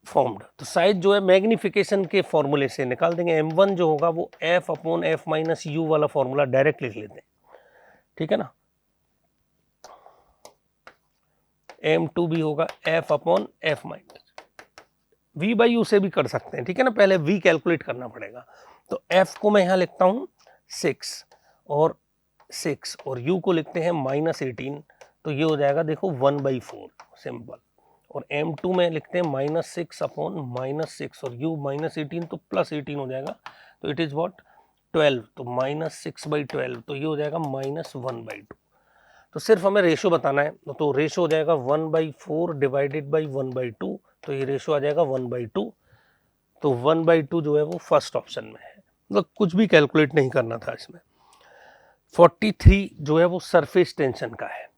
formed, तो साइज जो है मैग्निफिकेशन के फॉर्मूले से निकाल देंगे। m1 जो होगा वो f upon f minus you वाला फॉर्मूला डायरेक्ट लिख लेते हैं, ठीक है ना। m2 भी होगा f upon f minus v by you से भी कर सकते हैं, ठीक है ना, पहले v कैलकुलेट करना पड़ेगा। तो f को मैं यहाँ लिखता हूँ 6 और 6 और u को लिखते हैं -18, तो ये हो जाएगा देखो 1/4 सिंपल। और m2 में लिखते हैं -6 अपॉन -6 और u -18 तो +18 हो जाएगा, तो इट इज़ व्हाट 12, तो -6/12, तो ये हो जाएगा -1/2। तो सिर्फ हमें रेशो बताना है, तो रेशो हो जाएगा 1/4 डिवाइडेड बाई 1/2, तो ये रेशो आ जाएगा 1/2। तो 1/2 जो है वो फर्स्ट ऑप्शन में है, मतलब कुछ भी कैलकुलेट नहीं करना था इसमें। 43 जो है वो सरफेस टेंशन का है।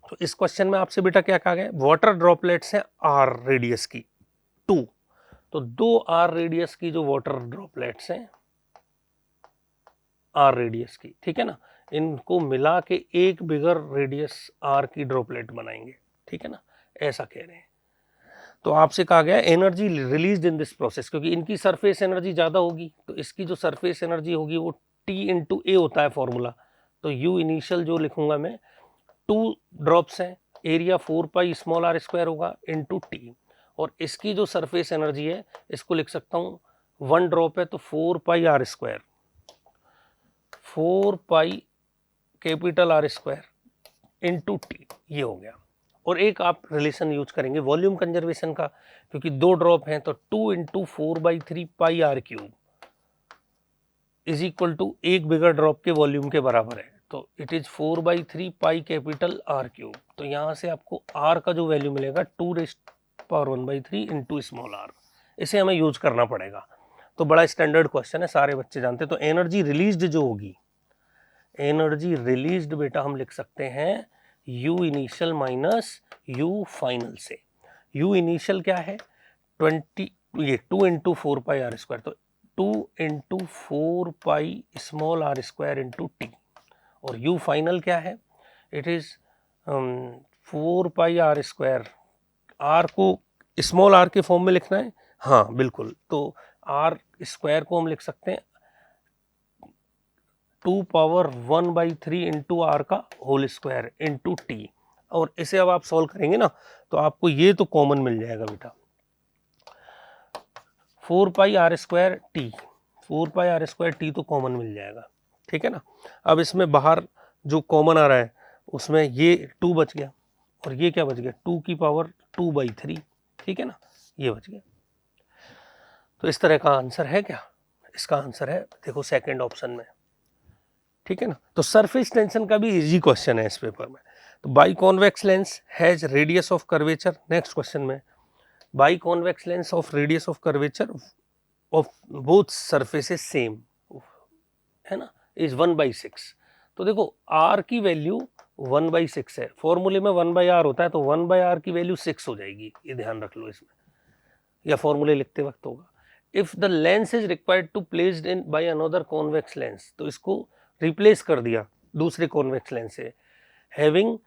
तो इस क्वेश्चन में आपसे बेटा क्या कहा गया, वाटर ड्रॉपलेट्स हैं आर रेडियस की 2, तो 2 आर रेडियस की जो वाटर ड्रॉपलेट्स हैं आर रेडियस की, ठीक है ना, इनको मिला के एक बिगर रेडियस आर की ड्रॉपलेट बनाएंगे, ठीक है ना, ऐसा कह रहे हैं। तो आपसे कहा गया energy release in this process, क्योंकि इनकी सरफेस एनर्जी ज़्यादा होगी, तो इसकी जो सरफेस एनर्जी होगी वो T इंटू ए होता है फॉर्मूला। तो U इनिशियल जो लिखूंगा मैं 2 ड्रॉप्स हैं, area 4 pi small r square होगा इंटू टी, और इसकी जो सरफेस एनर्जी है इसको लिख सकता हूँ 1 ड्रॉप है तो 4 pi r square, 4 pi capital R square into T, ये हो गया। और एक आप रिलेशन यूज करेंगे वॉल्यूम कंजर्वेशन का, क्योंकि 2 ड्रॉप हैं तो 2 into 4/3 pi r cube is equal to एक बिगर ड्रॉप के वॉल्यूम के बराबर है, तो it is 4/3 pi capital R cube. तो यहाँ से आपको R का जो वैल्यू मिलेगा 2⁻⁴ इंटू स्मॉल r, इसे हमें यूज करना पड़ेगा। तो बड़ा स्टैंडर्ड क्वेश्चन है, सारे बच्चे जानते हैं। तो एनर्जी रिलीज्ड जो होगी, एनर्जी रिलीज्ड बेटा हम लिख सकते हैं U initial minus U final से। U इनिशियल क्या है 20, ये 2 इंटू 4 पाई R स्क्वायर, तो 2 into 4 pi small r square into T, और U फाइनल क्या है, it is 4 pi r square. R को स्मॉल r के फॉर्म में लिखना है, हाँ बिल्कुल, तो R स्क्वायर को हम लिख सकते हैं 2⁻⁴ इंटू आर का होल स्क्वायर इंटू टी, और इसे अब आप सॉल्व करेंगे ना तो आपको ये तो कॉमन मिल जाएगा बेटा, 4 pi r square T, 4 pi r square T तो कॉमन मिल जाएगा, ठीक है ना। अब इसमें बाहर जो कॉमन आ रहा है उसमें ये 2 बच गया, और ये क्या बच गया 2 की पावर 2/3, ठीक है ना, ये बच गया। तो इस तरह का आंसर है क्या, इसका आंसर है देखो सेकंड ऑप्शन में, ठीक है ना। तो सरफेस टेंशन का भी इजी क्वेश्चन है इस पेपर में। तो bi convex lens has radius of curvature, next question में bi convex lens of radius of curvature of both surfaces same है ना, इज 1/6। तो देखो r की वैल्यू 1/6 है, फॉर्मूले में 1/r होता है, तो 1/r की वैल्यू 6 हो जाएगी, ये ध्यान रख लो इसमें, या फॉर्मूले लिखते वक्त होगा। If the lens is required to placed in by another convex lens, तो इसको रिप्लेस कर दिया दूसरे कॉन्वेक्स लेंस से, हैविंग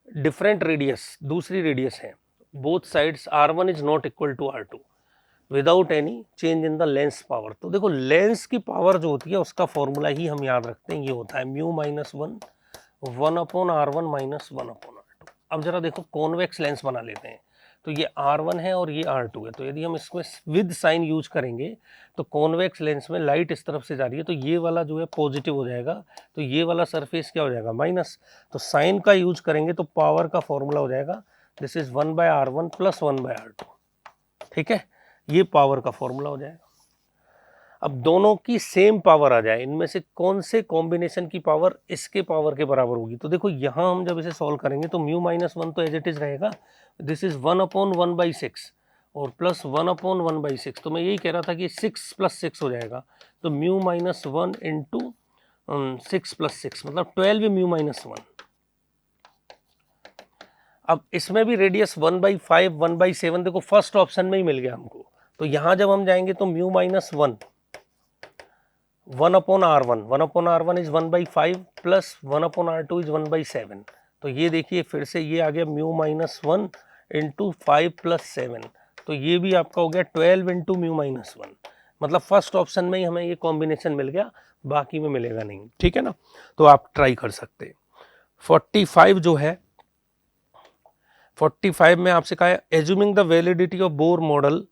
डिफरेंट रेडियस, दूसरी रेडियस है, both sides r1 is not equal to r2 without any change in the lens power. तो देखो लेंस की पावर जो होती है उसका फॉर्मूला ही हम याद रखते हैं, ये होता है mu minus 1/r1 minus 1/r2। अब जरा देखो कॉन्वेक्स लेंस बना लेते हैं, तो ये R1 है और ये R2 है, तो यदि हम इसमें विद साइन यूज करेंगे तो कॉन्वेक्स लेंस में लाइट इस तरफ से जा रही है, तो ये वाला जो है पॉजिटिव हो जाएगा, तो ये वाला सरफेस क्या हो जाएगा माइनस, तो साइन का यूज करेंगे तो पावर का फॉर्मूला हो जाएगा this is 1/r1 plus 1/r2, ठीक है, ये पावर का फॉर्मूला हो जाएगा। अब दोनों की सेम पावर आ जाए, इनमें से कौन से कॉम्बिनेशन की पावर इसके पावर के बराबर होगी, तो देखो यहाँ हम जब इसे सॉल्व करेंगे तो म्यू माइनस 1 तो एज इट इज रहेगा, दिस इज 1/1/6 और प्लस 1/1/6, तो मैं यही कह रहा था कि 6 + 6 हो जाएगा, तो म्यू माइनस 1 इंटू 6 + 6 मतलब 12 म्यू माइनस 1। अब इसमें भी रेडियस 1/5 1/7 देखो फर्स्ट ऑप्शन में ही मिल गया हमको, तो यहाँ जब हम जाएंगे तो mu minus 1/r1 is 1/5 plus 1/r2 is 1/7, तो ये देखिए फिर से ये आ गया म्यू माइनस 1 इंटू 5 + 7, तो ये भी आपका हो गया 12 इंटू म्यू माइनस 1, मतलब फर्स्ट ऑप्शन में ही हमें ये कॉम्बिनेशन मिल गया, बाकी में मिलेगा नहीं, ठीक है ना। तो आप ट्राई कर सकते हैं। 45 जो है 45 में आपसे कहा है assuming the validity of Bohr model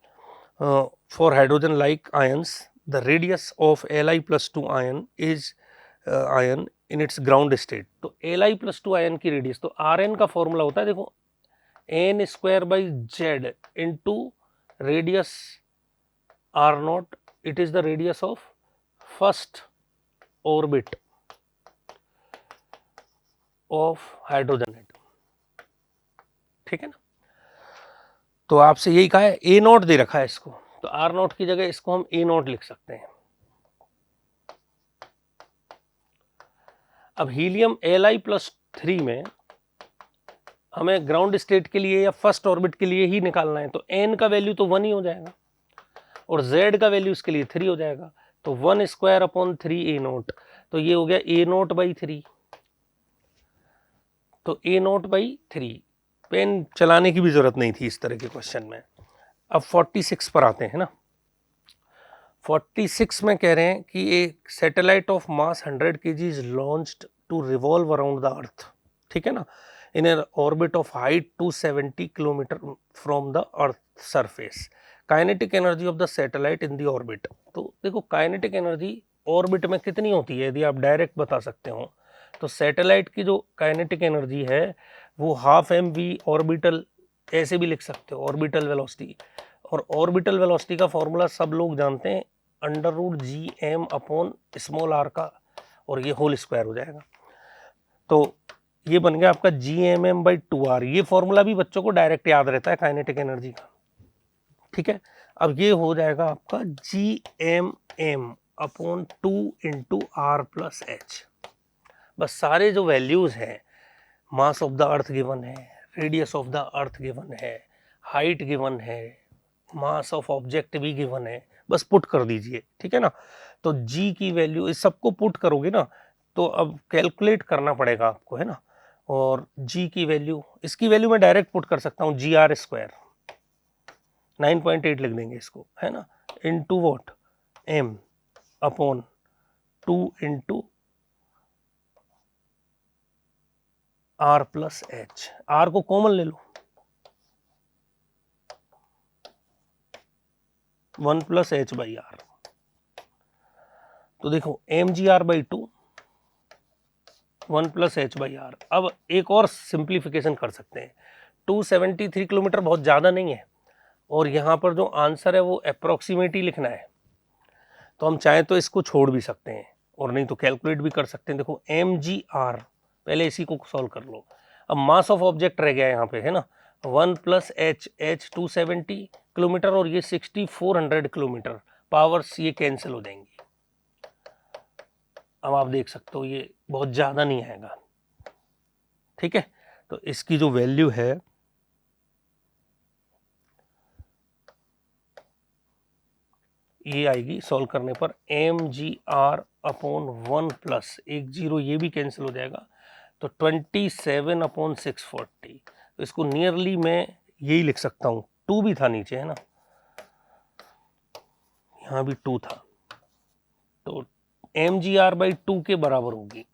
for hydrogen like ions the radius of Li+2 ion is ion in its ground state. तो Li+2 आयन की रेडियस, तो Rn का फॉर्मूला होता है देखो n² into radius R0, it is the radius of first orbit of hydrogen atom. ठीक है ना, तो आपसे यही कहा है A0 दे रखा है इसको, तो R0 की जगह इसको हम A0 लिख सकते हैं। अब हीलियम Li+3 में हमें ग्राउंड स्टेट के लिए या फर्स्ट ऑर्बिट के लिए ही निकालना है, तो n का वैल्यू तो 1 ही हो जाएगा और z का वैल्यू इसके लिए 3 हो जाएगा, तो 1/3 A0, तो ये हो गया A0/3। तो A0/3, पेन चलाने की भी जरूरत नहीं थी इस तरह के क्वेश्चन में। अब 46 पर आते हैं ना। 46 में कह रहे हैं कि एक satellite of mass 100 kg is launched to revolve around the earth, ठीक है ना, in an orbit of height 270 kilometre from the earth surface. Kinetic energy of the satellite in the orbit. तो देखो काइनेटिक एनर्जी ऑर्बिट में कितनी होती है, यदि आप डायरेक्ट बता सकते हो तो सैटेलाइट की जो काइनेटिक एनर्जी है वो ½ mv ऑर्बिटल, ऐसे भी लिख सकते हो ऑर्बिटल वेलोसिटी, और ऑर्बिटल वेलोसिटी का फॉर्मूला सब लोग जानते हैं √gm/r का, और ये होल स्क्वायर हो जाएगा। तो ये बन गया आपका gmm/2r। ये फॉर्मूला भी बच्चों को डायरेक्ट याद रहता है काइनेटिक एनर्जी का, ठीक है। अब ये हो जाएगा आपका gmm/2 r+h। बस सारे जो वैल्यूज हैं, mass of the earth given है, radius of the earth given है, हाइट गिवन है, मास ऑफ ऑब्जेक्ट भी गिवन है, बस पुट कर दीजिए, ठीक है ना। तो g की वैल्यू, इस सबको पुट करोगे ना तो अब कैलकुलेट करना पड़ेगा आपको, है ना। और g की वैल्यू, इसकी वैल्यू मैं डायरेक्ट पुट कर सकता हूँ gr², 9.8 लिख देंगे इसको, है ना, into what m/2 into r+h। r को कॉमन ले लो, 1+h/r। तो देखो mgr/2 1+h/r। अब एक और सिंप्लीफिकेशन कर सकते हैं, 273 किलोमीटर बहुत ज़्यादा नहीं है, और यहाँ पर जो आंसर है वो अप्रोक्सीमेट ही लिखना है, तो हम चाहें तो इसको छोड़ भी सकते हैं और नहीं तो कैलकुलेट भी कर सकते हैं। देखो mgr, पहले इसी को सॉल्व कर लो। अब मास ऑफ ऑब्जेक्ट रह गया यहाँ पे, है ना, 1+h, h 270 किलोमीटर और ये 6400 किलोमीटर, पावर्स ये कैंसिल हो जाएंगी। अब आप देख सकते हो ये बहुत ज़्यादा नहीं आएगा, ठीक है। तो इसकी जो वैल्यू है ये आएगी सॉल्व करने पर mgr/1+, एक जीरो ये भी कैंसिल हो जाएगा, तो 27/640। तो इसको नियरली मैं यही लिख सकता हूँ, 2 भी था नीचे, है ना, यहाँ भी 2 था, तो mgr/2 के बराबर होगी,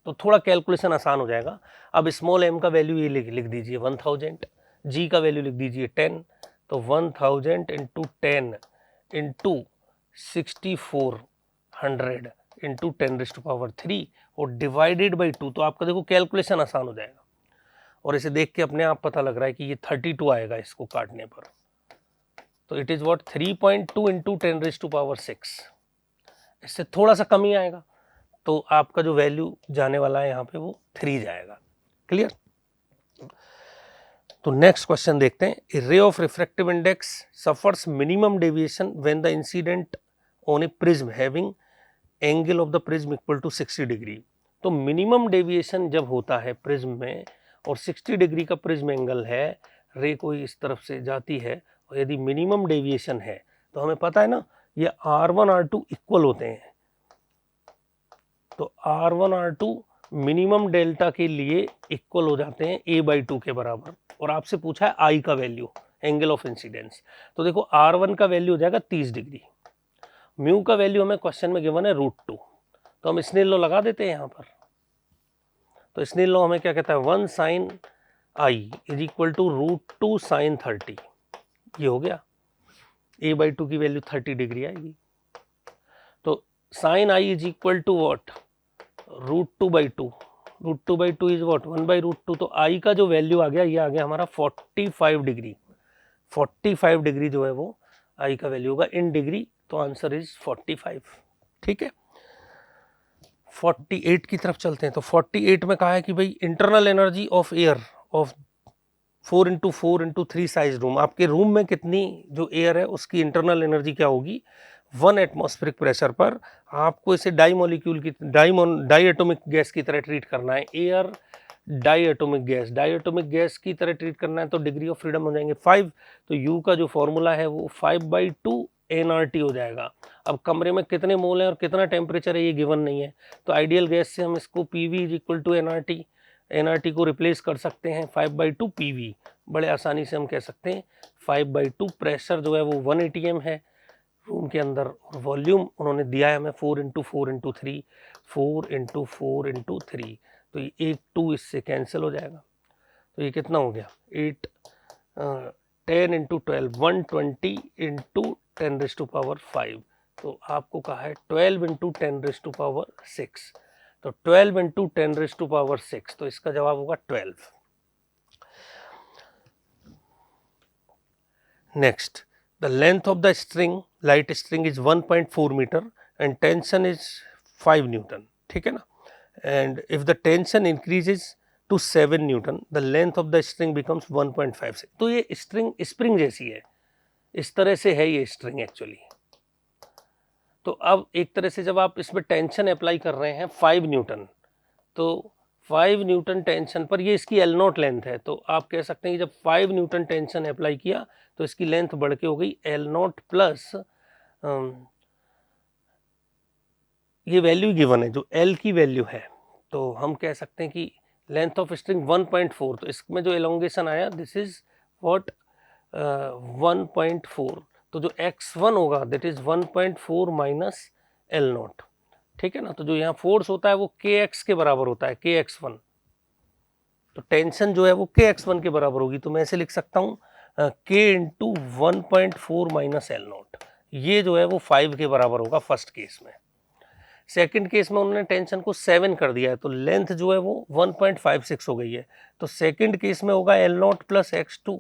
तो थोड़ा कैलकुलेशन आसान हो जाएगा। अब स्मॉल m का वैल्यू ये लिख दीजिए 1000, g का वैल्यू लिख दीजिए 10, तो 1000 इंटू 10 इंटू 6400 इंटू 10⁻³ और डिवाइडेड बाई 2, तो आपका देखो कैलकुलेशन आसान हो जाएगा, और इसे देख के अपने आप पता लग रहा है कि ये 32 आएगा इसको काटने पर, तो इट इज व्हाट 3.2 इंटू 10⁻6, इससे थोड़ा सा कम ही आएगा, तो आपका जो वैल्यू जाने वाला है यहाँ पे वो 3 जाएगा। क्लियर। तो नेक्स्ट क्वेश्चन देखते हैं, a ray of refractive index suffers minimum deviation when the incident on a prism having angle of the prism equal to 60 degree. तो मिनिमम डेविएशन जब होता है प्रिज्म में और 60 डिग्री का प्रिज्म एंगल है, रे कोई इस तरफ से जाती है और यदि मिनिमम डेविएशन है तो हमें पता है ना ये R1 R2 इक्वल होते हैं, तो R1 R2 मिनिमम डेल्टा के लिए इक्वल हो जाते हैं a/2 के बराबर, और आपसे पूछा है I का वैल्यू, एंगल ऑफ इंसिडेंस, तो देखो R1 का वैल्यू हो जाएगा 30 डिग्री, म्यू का वैल्यू हमें क्वेश्चन में गिवन है √2, तो हम स्नेल लॉ लगा देते हैं यहाँ पर। तो स्नेल लॉ हमें क्या कहता है, 1 sin I is equal to √2 sin 30, ये हो गया। a/2 की वैल्यू 30 डिग्री आएगी। तो sine I is equal to what, √2/2, √2/2 is what 1/√2। तो आई का जो वैल्यू आ गया, ये आ गया हमारा 45 डिग्री। 45 डिग्री जो है वो आई का वैल्यू होगा इन डिग्री, तो आंसर इज 45। ठीक है, 48 की तरफ चलते हैं। तो 48 में कहा है कि भाई internal energy of air of 4x4x3 size room, आपके रूम में कितनी जो एयर है उसकी इंटरनल एनर्जी क्या होगी 1 एटमॉस्फेरिक प्रेशर पर। आपको इसे डाई मॉलिक्यूल की डाई एटॉमिक गैस की तरह ट्रीट करना है। एयर डाई एटॉमिक गैस की तरह ट्रीट करना है, तो डिग्री ऑफ फ्रीडम हो जाएंगे 5। तो U का जो फॉर्मूला है वो 5/2 nRT हो जाएगा। अब कमरे में कितने मोल हैं और कितना टेम्परेचर है ये गिवन नहीं है, तो आइडियल गैस से हम इसको PV is equal to nRT को रिप्लेस कर सकते हैं 5/2 PV। बड़े आसानी से हम कह सकते हैं 5/2। प्रेशर जो है वो 1 atm है रूम के अंदर, और वॉल्यूम उन्होंने दिया है हमें 4x4x3, 4x4x3। तो ये 1 2 इससे कैंसिल हो जाएगा। तो ये कितना हो गया 8 10 × 12 120 × 10⁵ तो आपको कहा है 12 × 10⁶। तो 12 × 10⁶, तो इसका जवाब होगा 12। Next, the length of the string, light string is 1.4 metre and tension is 5 newton. ठीक है ना, and if the tension increases to 7 newton the length of the string becomes 1.56। तो ये स्ट्रिंग स्प्रिंग जैसी है, इस तरह से है ये स्ट्रिंग एक्चुअली। तो अब एक तरह से जब आप इसमें टेंशन अप्लाई कर रहे हैं 5 न्यूटन, तो 5 न्यूटन टेंशन पर ये इसकी L0 लेंथ है, तो आप कह सकते हैं कि जब 5 न्यूटन टेंशन अप्लाई किया तो इसकी लेंथ बढ़ के हो गई L0 प्लस ये वैल्यू गिवन है जो L की वैल्यू है, तो हम कह सकते हैं कि लेंथ ऑफ स्ट्रिंग 1.4, तो इसमें जो एलोंगेशन आया दिस इज व्हाट 1.4। तो जो x1 होगा दैट इज 1.4 माइनस L0। ठीक है ना, तो जो यहाँ फोर्स होता है वो kx के बराबर होता है, kx1। तो टेंशन जो है वो kx1 के बराबर होगी, तो मैं ऐसे लिख सकता हूँ k × 1.4 माइनस L0। ये जो है वो 5 के बराबर होगा फर्स्ट केस में। सेकंड केस में उन्होंने टेंशन को 7 कर दिया है, तो लेंथ जो है वो 1.56 हो गई है। तो सेकंड केस में होगा L0 plus x2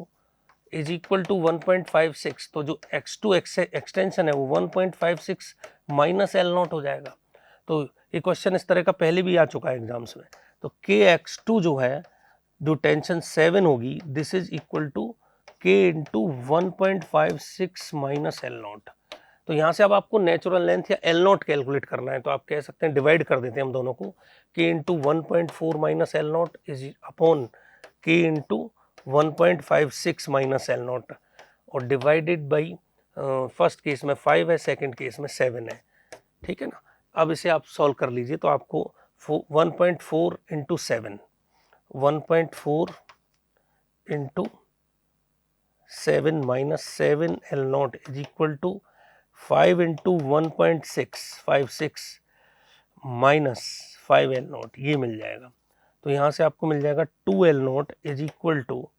is equal to 1.56। तो जो x2 एक्सटेंशन है वो 1.56 माइनस L0 हो जाएगा। तो ये क्वेश्चन इस तरह का पहले भी आ चुका है एग्जाम्स में। तो kx2 जो है, जो टेंशन 7 होगी, this is equal to k × 1.56 minus L0। तो यहाँ से अब आपको नेचुरल लेंथ या L0 कैलकुलेट करना है, तो आप कह सकते हैं डिवाइड कर देते हैं हम दोनों को, k × 1.4 minus L0 is upon k × 1.56 minus L0, और डिवाइडेड बाई फर्स्ट केस में 5 है, सेकंड केस में 7 है। ठीक है ना, अब इसे आप सॉल्व कर लीजिए, तो आपको 1.4 × 7, 1.4 × 7 minus 7 L0 is equal to 5 × 1.656 minus 5 L0, ये मिल जाएगा। तो यहाँ से आपको मिल जाएगा 2 L0 is equal to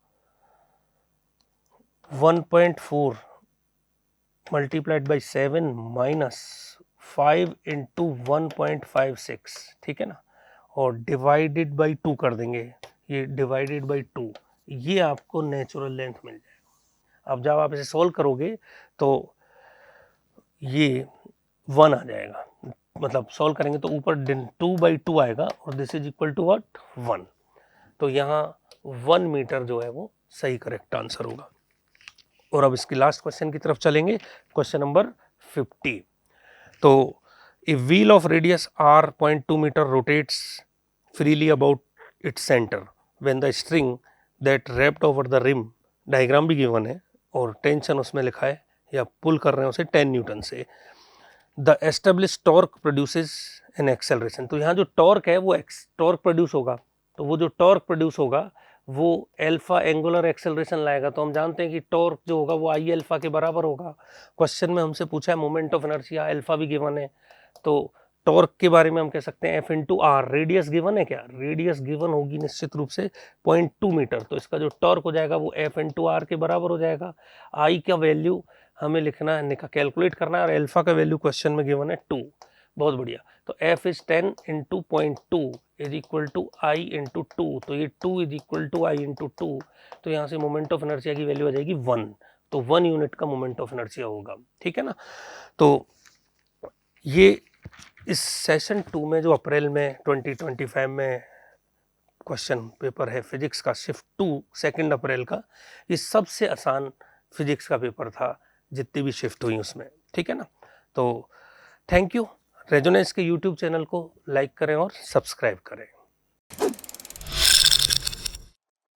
1.4 multiplied by 7 minus 5 × 1.56। ठीक है ना, और डिवाइडेड बाई 2 कर देंगे, ये डिवाइडेड बाई 2, ये आपको नेचुरल लेंथ मिल जाएगा। अब जब आप इसे सॉल्व करोगे तो ये 1 आ जाएगा, मतलब सॉल्व करेंगे तो ऊपर 2/2 आएगा, और this is equal to what 1। तो यहाँ 1 मीटर जो है वो सही करेक्ट आंसर होगा। और अब इसकी लास्ट क्वेश्चन की तरफ चलेंगे, क्वेश्चन नंबर 50। तो a wheel of radius r 0.2 metre rotates freely about its centre when the string that wrapped over the rim, diagram भी गिवन है और टेंशन उसमें लिखा है, या पुल कर रहे हैं उसे 10 न्यूटन से। The establish torque produces an acceleration. तो यहाँ जो टॉर्क है वो टॉर्क प्रोड्यूस होगा, तो वो जो टॉर्क प्रोड्यूस होगा वो अल्फा एंगुलर एक्सेलरेशन लाएगा। तो हम जानते हैं कि टॉर्क जो होगा वो आई अल्फा के बराबर होगा। क्वेश्चन में हमसे पूछा है मोमेंट ऑफ इनर्शिया, अल्फा भी गिवन है, तो टॉर्क के बारे में हम कह सकते हैं F into R, radius given है क्या, रेडियस गिवन होगी निश्चित रूप से 0.2 मीटर, तो इसका जो टॉर्क हो जाएगा वो एफ इंटू आर के बराबर हो जाएगा। आई का वैल्यू हमें लिखना है, कैलकुलेट करना है, और एल्फा का वैल्यू क्वेश्चन में गिवन है 2। बहुत बढ़िया, तो F is 10 into 0.2 is equal to I into 2, तो ये 2 is equal to I into 2, तो यहाँ से मोमेंट ऑफ इनर्शिया की वैल्यू आ जाएगी 1, तो 1 यूनिट का मोमेंट ऑफ इनर्शिया होगा, ठीक है ना। तो ये इस सेशन 2 में जो अप्रैल में 2025 में क्वेश्चन पेपर है फिजिक्स का शिफ्ट 2 2 अप्रैल का, ये सबसे आसान फिजिक्स का पेपर था जितनी भी शिफ्ट हुई उसमें, ठीक है ना। तो थैंक यू। रेजोनेंस के यूट्यूब चैनल को लाइक करें और सब्सक्राइब करें।